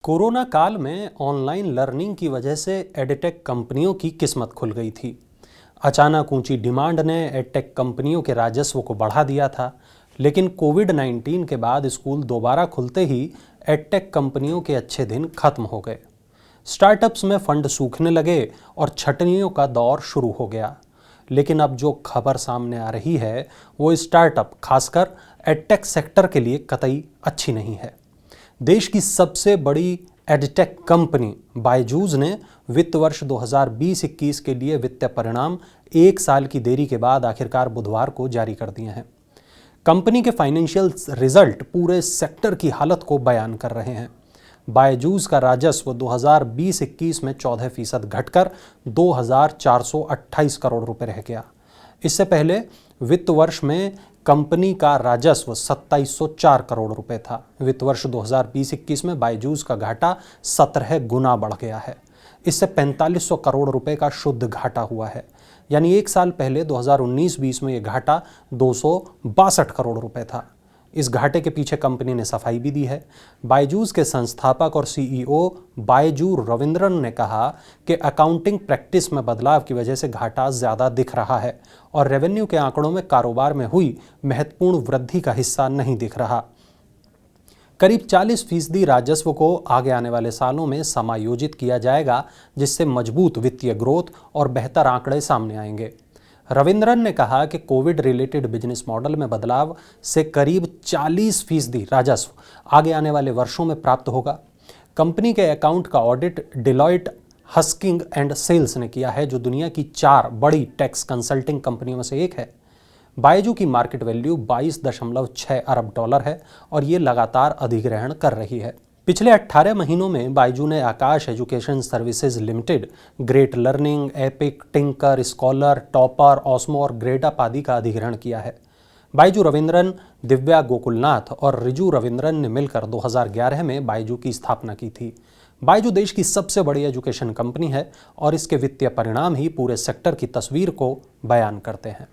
Corona काल में online learning की वजह से एडटेक कंपनियों की किस्मत खुल गई थी। अचानक ऊंची डिमांड ने एडटेक कंपनियों के राजस्व को बढ़ा दिया था, लेकिन कोविड-19 के बाद स्कूल दोबारा खुलते ही एडटेक कंपनियों के अच्छे दिन खत्म हो गए। स्टार्टअप्स में फंड सूखने लगे और छटनियों का दौर शुरू हो गया। लेकिन अब जो खबर सामने आ रही है वो स्टार्टअप, खासकर एडटेक सेक्टर के लिए कतई अच्छी नहीं है। देश की सबसे बड़ी एडटेक कंपनी बायजूस ने वित्त वर्ष 2020-21 के लिए वित्तीय परिणाम 1 साल की देरी के बाद आखिरकार बुधवार को जारी कर दिए हैं। कंपनी के फाइनेंशियल रिजल्ट पूरे सेक्टर की हालत को बयान कर रहे हैं। बायजूस का राजस्व 2020-21 में 14% घटकर 2,428 करोड़ रुपए रह गया। इससे पहले वित्त वर्ष में कंपनी का राजस्व 2,704 करोड़ रुपए था। वित्त वर्ष 2020-21 में बायजूस का घाटा 17 गुना बढ़ गया है। इससे 4,500 करोड़ रुपए का शुद्ध घाटा हुआ है। यानी 1 साल पहले 2019-20 में यह घाटा 262 करोड़ रुपए था। इस घाटे के पीछे कंपनी ने सफाई भी दी है। बायजूस के संस्थापक और सीईओ बायजू रविंद्रन ने कहा कि अकाउंटिंग प्रैक्टिस में बदलाव की वजह से घाटा ज्यादा दिख रहा है और रेवेन्यू के आंकड़ों में कारोबार में हुई महत्वपूर्ण वृद्धि का हिस्सा नहीं दिख रहा। करीब 40% राजस्व को आगे आने वाले सालों में समायोजित किया जाएगा, जिससे मजबूत वित्तीय ग्रोथ और बेहतर आंकड़े सामने आएंगे। रविंद्रन ने कहा कि कोविड रिलेटेड बिजनेस मॉडल में बदलाव से करीब 40% राजस्व आगे आने वाले वर्षों में प्राप्त होगा। कंपनी के अकाउंट का ऑडिट डेलॉयट हस्किंग एंड सेल्स ने किया है, जो दुनिया की 4 बड़ी टैक्स कंसल्टिंग कंपनियों में से एक है। बायजू की मार्केट वैल्यू 22.6 अरब डॉलर है और ये लगातार अधिग्रहण कर रही है। पिछले 18 महीनों में बायजू ने Aakash Education Services Limited, Great Learning, Epic, Tinker, Scholar, Toppr, Osmo और ग्रेट अप आदि का अधिग्रहण किया है। बायजू रविंद्रन, दिव्या गोकुलनाथ और रिजू रविंद्रन ने मिलकर 2011 में बायजू की स्थापना की थी। बायजू देश की सबसे बड़ी एजुकेशन कंपनी है और इसके वित्तीय परिणाम ही पूरे सेक्टर की तस्वीर को बयान करते हैं।